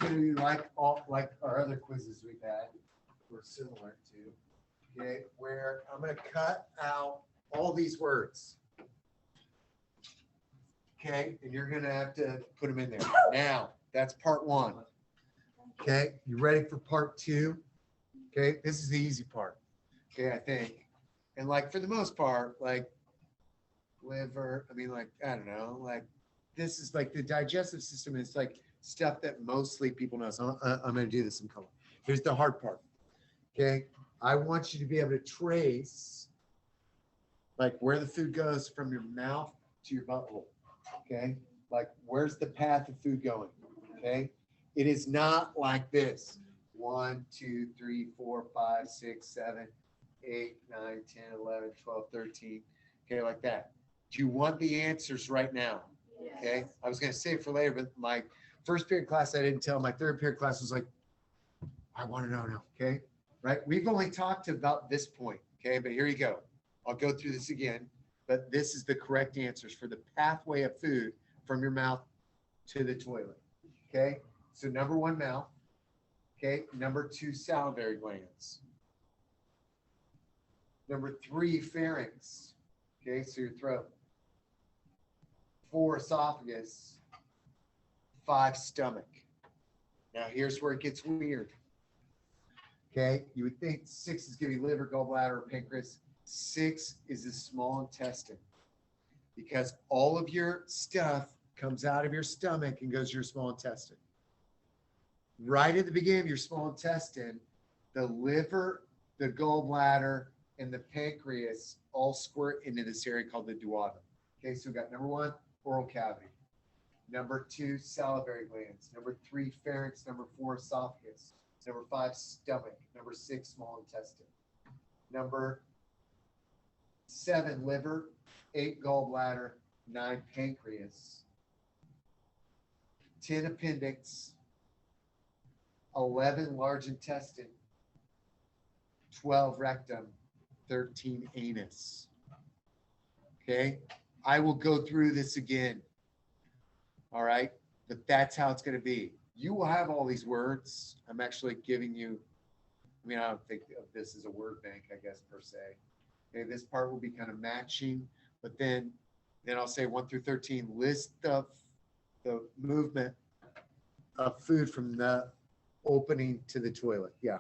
going to be like our other quizzes we've had, or similar to, okay, where I'm going to cut out all these words. Okay, and you're going to have to put them in there. Now, that's part one. Okay, you ready for part two? Okay, this is the easy part. Okay, I think. And like for the most part, like liver, I mean, like, I don't know, like this is like the digestive system is like stuff that mostly people know. So I'm going to do this in color. Here's the hard part. Okay, I want you to be able to trace like where the food goes from your mouth to your butthole. Okay, like where's the path of food going? Okay, it is not like this. 1, 2, 3, 4, 5, 6, 7, 8, 9, 10, 11, 12, 13. Okay, like that. Do you want the answers right now? Okay, I was going to save it for later, but my first period class, I didn't tell. My third period class was like, I want to know now. Okay, right? We've only talked about this point. Okay, but here you go. I'll go through this again, but this is the correct answers for the pathway of food from your mouth to the toilet. Okay, so number 1, mouth. Okay, number 2, salivary glands. Number 3, pharynx. Okay, so your throat. 4, esophagus. 5, stomach. Now here's where it gets weird. Okay, you would think 6 is going to be liver, gallbladder, or pancreas. 6 is the small intestine, because all of your stuff comes out of your stomach and goes to your small intestine. Right at the beginning of your small intestine, the liver, the gallbladder, and the pancreas all squirt into this area called the duodenum. Okay, so we've got number 1, oral cavity. Number 2, salivary glands. Number 3, pharynx. Number 4, esophagus. Number 5, stomach. Number 6, small intestine. Number 7, liver. 8, gallbladder. 9, pancreas. 10, appendix. 11, large intestine. 12, rectum. 13, anus. Okay, I will go through this again. All right, but that's how it's going to be. You will have all these words. I'm actually giving you, I mean, I don't think of this as a word bank, I guess, per se. Okay, this part will be kind of matching, but then I'll say 1 through 13, list of the movement of food from the opening to the toilet. Yeah.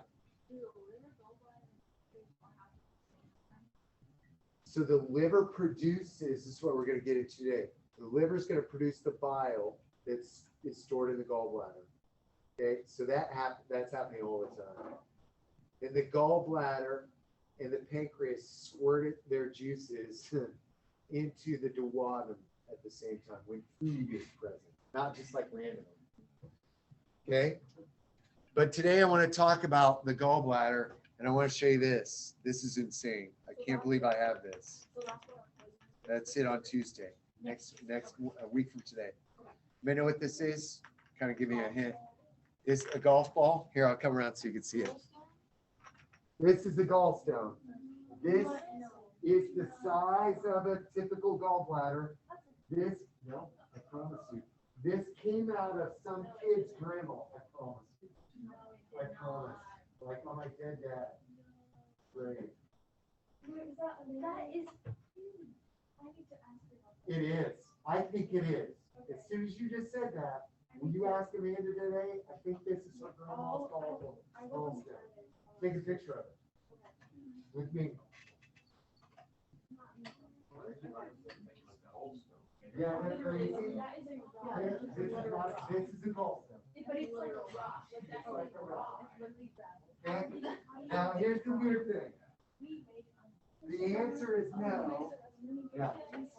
So the liver produces, this is what we're going to get into today. The liver is going to produce the bile that's stored in the gallbladder. Okay, so that's happening all the time. And the gallbladder and the pancreas squirted their juices into the duodenum at the same time when food is present, not just like randomly. Okay, but today I want to talk about the gallbladder, and I want to show you this. This is insane. I can't believe I have this. That's it on Tuesday, next a week from today. You may know what this is. Kind of give me a hint. It's a golf ball. Here, I'll come around so you can see it. This is the gallstone. This is the size of a typical gallbladder. No, I promise you. This came out of some kid's grandma. I promise you. I promise. Like on my dead dad. Great. That is. I need to ask you about that. It is. I think it is. As soon as you just said that, when you ask Amanda today, I think this is her grandma's gallstone. Take a picture of it with me. Yeah, isn't that crazy? This is a gallstone. But it's like a rock. It's like a rock. Okay. Now here's the weird thing. The answer is no. Yeah.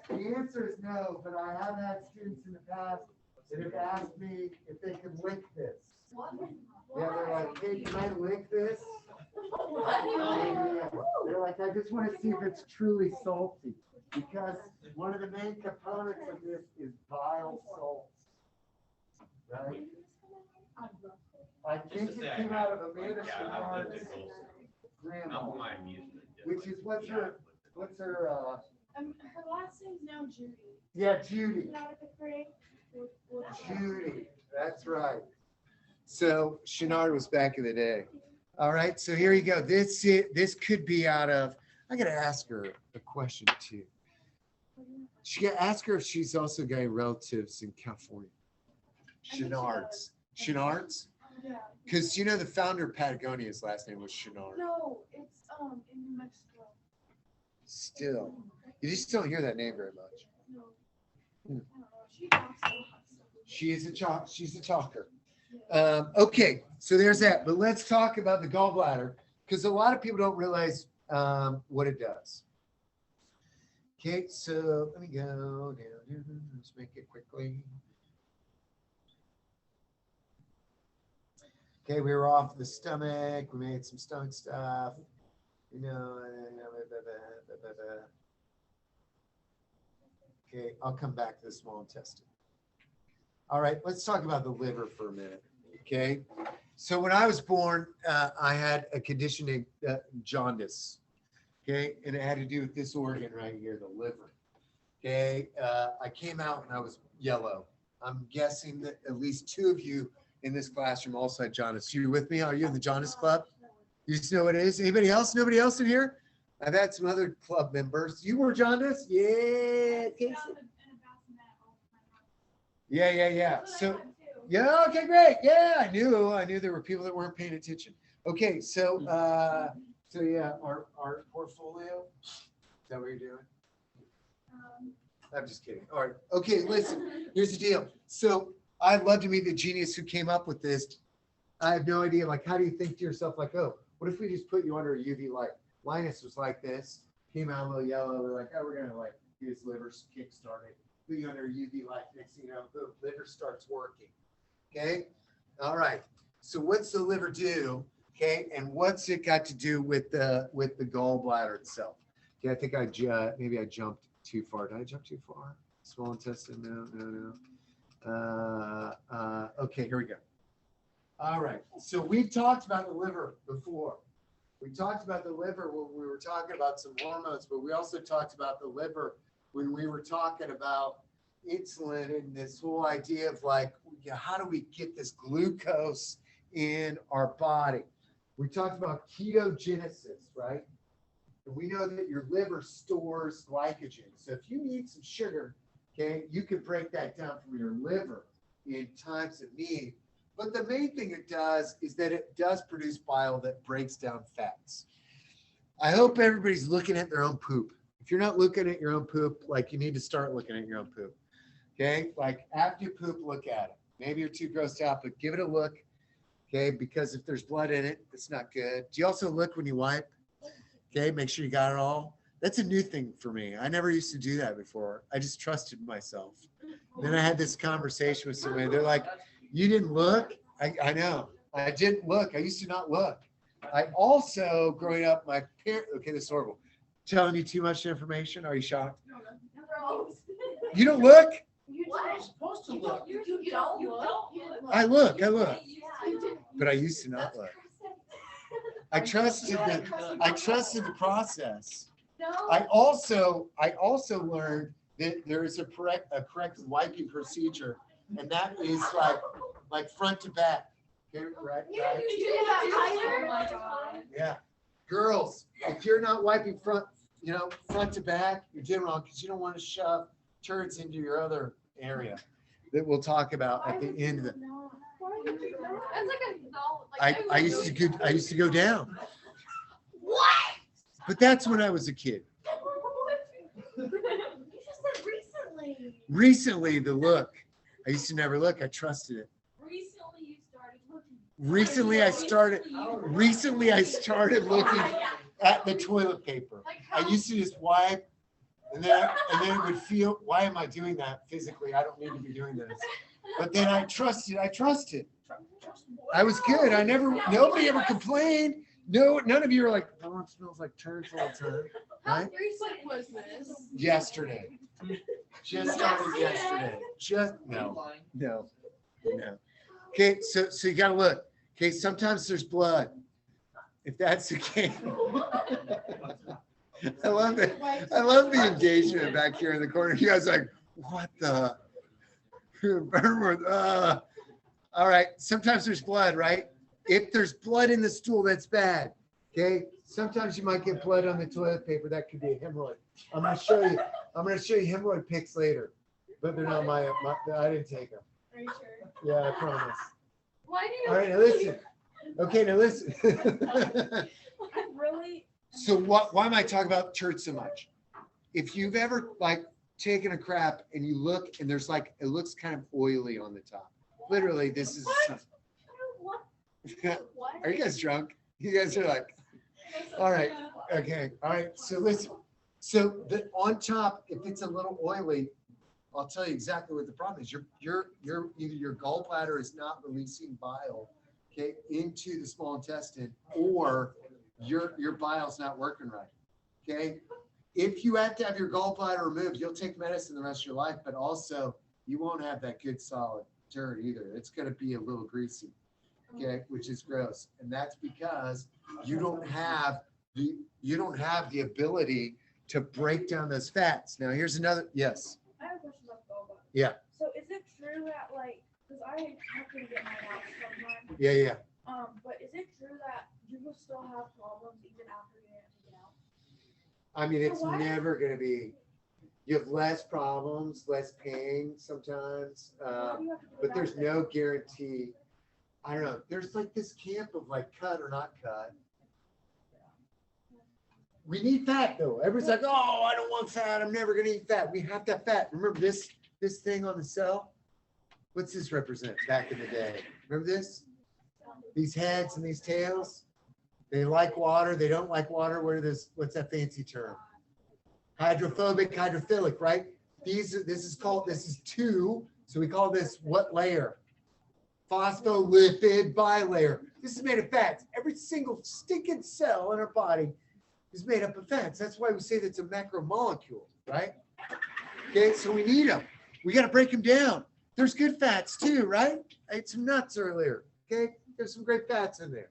The answer is no, but I have had students in the past that have asked me if they could lick this. Yeah, they're like, hey, can I lick this? Yeah. They're like, I just want to see if it's truly salty. Because one of the main components of this is bile salts. Right? I think it came out of Amanda Chouinard's grandma, which is what's her Her last name's now Judy. yeah, Judy. Not at the grade. Judy, that's right. So Chenard was back in the day. All right, so here you go. This could be out of. I gotta ask her a question too. Ask her if she's also got any relatives in California. Chenard's. Chenard's? Yeah. Because you know the founder of Patagonia's last name was Chenard. No, it's in New Mexico. Still, you just don't hear that name very much. No. Hmm. I don't know. She talks a lot. She's a talker. Okay, so there's that. But let's talk about the gallbladder because a lot of people don't realize what it does. Okay, so let me go down. Let's make it quickly. Okay, we were off the stomach. We made some stomach stuff. You know. Okay, I'll come back to the small intestine. All right, let's talk about the liver for a minute. Okay, so when I was born, I had a condition named jaundice. Okay, and it had to do with this organ right here, the liver. Okay, I came out and I was yellow. I'm guessing that at least 2 of you in this classroom also had jaundice. You with me? Are you in the jaundice club? You know what it is? Anybody else? Nobody else in here? I've had some other club members. You were jaundice? Yeah. Yeah. So, yeah, okay, great. Yeah, I knew there were people that weren't paying attention. Okay, so yeah, our portfolio. Is that what you're doing? I'm just kidding. All right. Okay, listen, here's the deal. So I'd love to meet the genius who came up with this. I have no idea. Like, how do you think to yourself, like, oh, what if we just put you under a UV light? Linus was like this, came out a little yellow. We're like, oh, we're going to like get his liver kick started. Put you under a UV light. Next thing you know, the liver starts working. Okay. All right. So what's the liver do? Okay. And what's it got to do with the gallbladder itself? Okay. I think maybe I jumped too far. Did I jump too far? Small intestine? No. Okay, here we go. All right. So we've talked about the liver before. We talked about the liver when we were talking about some hormones, but we also talked about the liver when we were talking about insulin and this whole idea of like, how do we get this glucose in our body? We talked about ketogenesis, right? And we know that your liver stores glycogen. So if you need some sugar, okay, you can break that down from your liver in times of need. But the main thing it does is that it does produce bile that breaks down fats. I hope everybody's looking at their own poop. If you're not looking at your own poop, like you need to start looking at your own poop. Okay, like after you poop, look at it. Maybe you're too grossed out, but give it a look. Okay, because if there's blood in it, it's not good. Do you also look when you wipe? Okay, make sure you got it all. That's a new thing for me. I never used to do that before. I just trusted myself. Then I had this conversation with somebody. They're like, you didn't look? I know. I didn't look. I used to not look. I also, growing up, my parents, okay, this is horrible. Telling you too much information? Are you shocked? No. You don't look? You're supposed to look. You don't look. I look. But I used to not look. I trusted the process. No. I also learned that there is a correct wiping procedure, and that is like front to back. Okay, right? Yeah. Girls, if you're not wiping front to back, you're doing wrong because you don't want to shove turds into your other area that we'll talk about at the end of it. I used to go down. What? But that's when I was a kid. You just said recently. Recently, the look. I used to never look. I trusted it. Recently, you started looking. Recently, I started looking at the toilet paper. I used to just wipe, and then it would feel, why am I doing that physically? I don't need to be doing this. But then I trusted. I was good. Nobody ever complained. No, none of you are like, oh, it smells like turds all the time. Right? Recent was this? Yesterday. Just started yesterday. No. Okay, so you gotta look. Okay, sometimes there's blood. If that's the case. I love the engagement back here in the corner. You guys are like, what the? All right. Sometimes there's blood, right? If there's blood in the stool, that's bad. Okay. Sometimes you might get blood on the toilet paper. That could be a hemorrhoid. I'm going to show you. I'm going to show you hemorrhoid pics later, but they're not my I didn't take them. Are you sure? Yeah, I promise. Why do you? All right. Now listen. Okay. Now listen. Really? So why am I talking about church so much? If you've ever like taken a crap and you look and there's like, it looks kind of oily on the top. Literally, this is. What? What? Are you guys drunk? You guys are like, all right, okay, all right. So listen, so the on top, if it's a little oily, I'll tell you exactly what the problem is. Either your gallbladder is not releasing bile, okay, into the small intestine, or your bile's not working right, okay. If you have to have your gallbladder removed, you'll take medicine the rest of your life, but also you won't have that good solid dirt either. It's going to be a little greasy, okay, which is gross, and that's because you don't have the ability to break down those fats. Now, here's another. Yes. I have a question about gallbladder. Yeah. So is it true that like, because I have to get my watch sometimes. Yeah. But is it true that you will still have problems even after you have to get out? I mean, it's So why- never going to be. You have less problems, less pain sometimes, Why do you have to go but back there's there? no guarantee. I don't know. There's like this camp of like cut or not cut. We need fat though. Everybody's like, oh, I don't want fat. I'm never gonna eat fat. We have to have fat. Remember this thing on the cell? What's this represent back in the day? Remember this? These heads and these tails? They like water. They don't like water. What's that fancy term? Hydrophobic, hydrophilic, right? This is two. So we call this what layer? Phospholipid bilayer. This is made of fats. Every single stinking cell in our body is made up of fats. That's why we say that's a macromolecule, right? Okay, so we need them. We got to break them down. There's good fats too, right? I ate some nuts earlier. Okay, there's some great fats in there.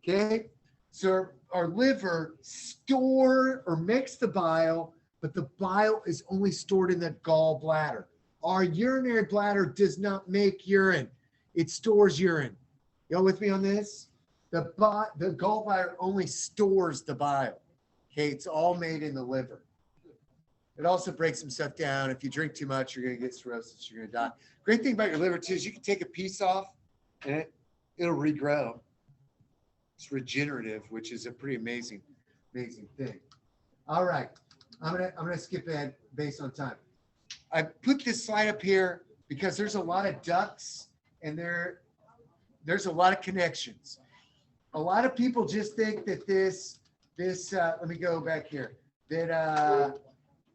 Okay, so our liver store or makes the bile, but the bile is only stored in the gallbladder. Our urinary bladder does not make urine. It stores urine. Y'all with me on this? The gallbladder only stores the bile. Okay, it's all made in the liver. It also breaks some stuff down. If you drink too much, you're going to get cirrhosis. You're going to die. Great thing about your liver too is you can take a piece off and it'll regrow. It's regenerative, which is a pretty amazing thing. All right, I'm gonna skip ahead based on time. I put this slide up here because there's a lot of ducts and there's a lot of connections. A lot of people just think that this let me go back here, that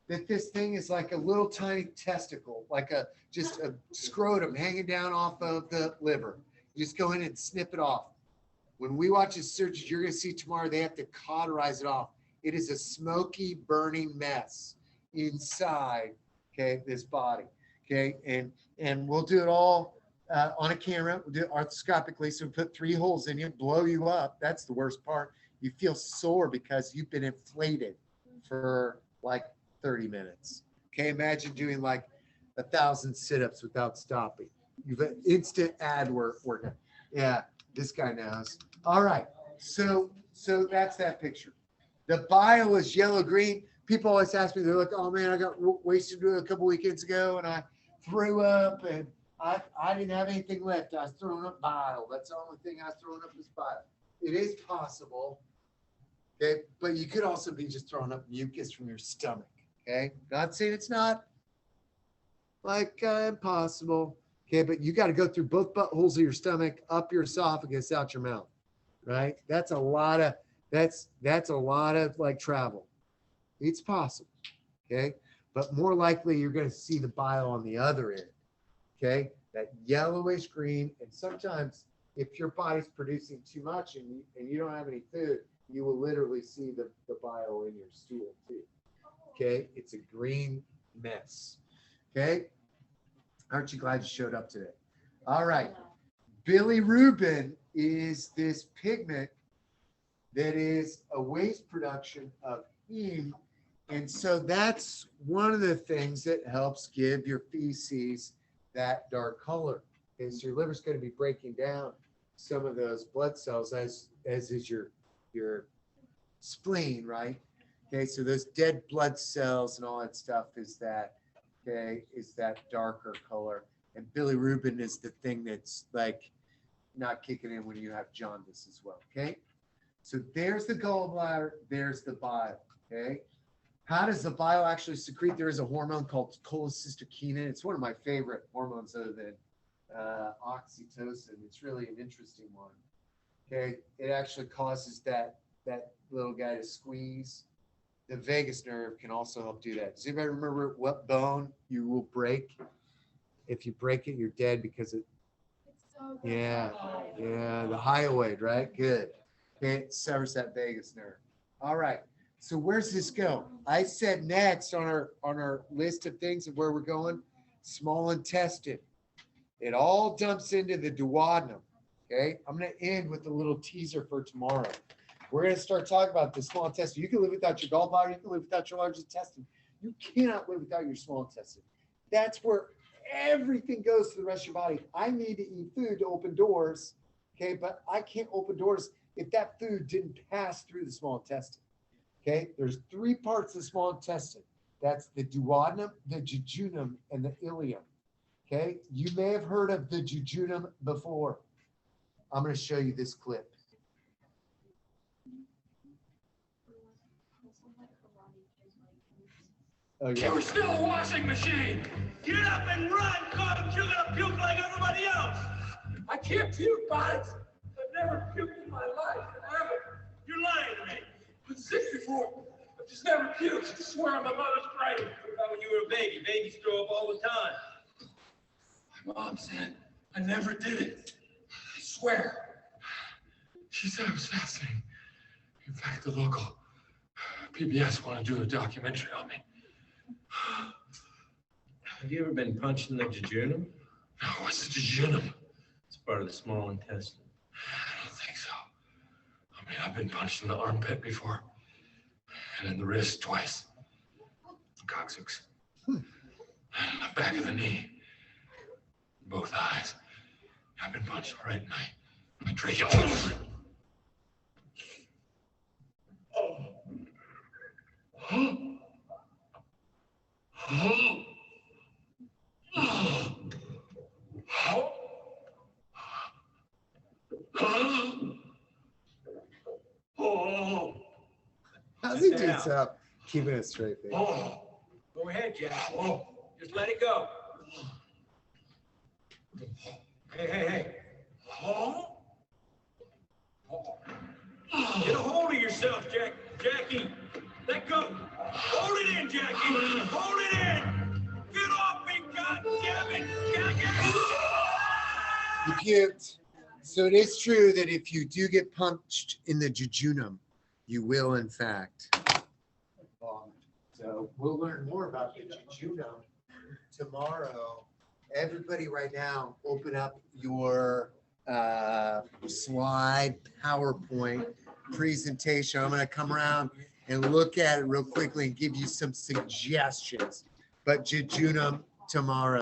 this thing is like a little tiny testicle, like just a scrotum hanging down off of the liver. You just go in and snip it off. When we watch a surgery, you're going to see tomorrow, they have to cauterize it off. It is a smoky, burning mess inside, okay, this body, okay? And we'll do it all on a camera. We'll do it arthroscopically. So we put 3 holes in you, blow you up. That's the worst part. You feel sore because you've been inflated for like 30 minutes. Okay, imagine doing like 1,000 sit-ups without stopping. You've an instant ad workout. Yeah, this guy knows. All right, so that's that picture. The bile is yellow-green. People always ask me, they're like, oh man, I got wasted a couple weekends ago and I threw up and I didn't have anything left. I was throwing up bile. That's the only thing I was throwing up was bile. It is possible, okay? But you could also be just throwing up mucus from your stomach, okay? Not saying it's not like impossible, okay? But you got to go through both buttholes of your stomach, up your esophagus, out your mouth, right? That's a lot of like travel. It's possible, okay? But more likely you're going to see the bile on the other end, okay? That yellowish green, and sometimes if your body's producing too much and you don't have any food, you will literally see the bile in your stool too, okay? It's a green mess, okay? Aren't you glad you showed up today? All right. Bilirubin is this pigment that is a waste production of heme. And so that's one of the things that helps give your feces that dark color. Okay, so your liver's going to be breaking down some of those blood cells as is your spleen, right? Okay, so those dead blood cells and all that stuff is that, okay, is that darker color. And bilirubin is the thing that's like not kicking in when you have jaundice as well, okay? So there's the gallbladder, there's the bile, okay? How does the bile actually secrete? There is a hormone called cholecystokinin. It's one of my favorite hormones other than oxytocin. It's really an interesting one, okay? It actually causes that little guy to squeeze. The vagus nerve can also help do that. Does anybody remember what bone you will break? If you break it, you're dead because it, It's so good. yeah, the hyoid, right? Good. Okay, it severs that vagus nerve. All right. So where's this go? I said next on our list of things of where we're going, small intestine. It all dumps into the duodenum. Okay, I'm going to end with a little teaser for tomorrow. We're going to start talking about the small intestine. You can live without your gallbladder. You can live without your large intestine. You cannot live without your small intestine. That's where everything goes to the rest of your body. I need to eat food to open doors. Okay, but I can't open doors if that food didn't pass through the small intestine. Okay, there's 3 parts of the small intestine. That's the duodenum, the jejunum, and the ileum. Okay, you may have heard of the jejunum before. I'm going to show you this clip. Oh, yeah. You were still a washing machine. Get up and run, cause you're gonna puke like everybody else. I can't puke, Bods. I've never puked in my life, ever. You're lying to me. I'm 64. I've just never puked. I swear on my mother's grave. How when you were a baby? Babies throw up all the time. My mom said I never did it. I swear. She said it was fascinating. In fact, the local PBS want to do a documentary on me. Have you ever been punched in the jejunum? No, what's the jejunum? It's part of the small intestine. I don't think so. I mean, I've been punched in the armpit before, and in the wrist twice. Coccyx. And in the back of the knee. Both eyes. I've been punched right in my trachea. How's he doing up? Keeping it straight, baby. Go ahead, Jack. Just let it go. Hey. Get a hold of yourself, Jackie. Let go. Hold it in, Jackie. Hold it in. Get off me, goddammit, Jackie. You puked. So it is true that if you do get punched in the jejunum, you will in fact vomit. So we'll learn more about the jejunum tomorrow. Everybody right now, open up your slide PowerPoint presentation. I'm going to come around and look at it real quickly and give you some suggestions. But jejunum tomorrow.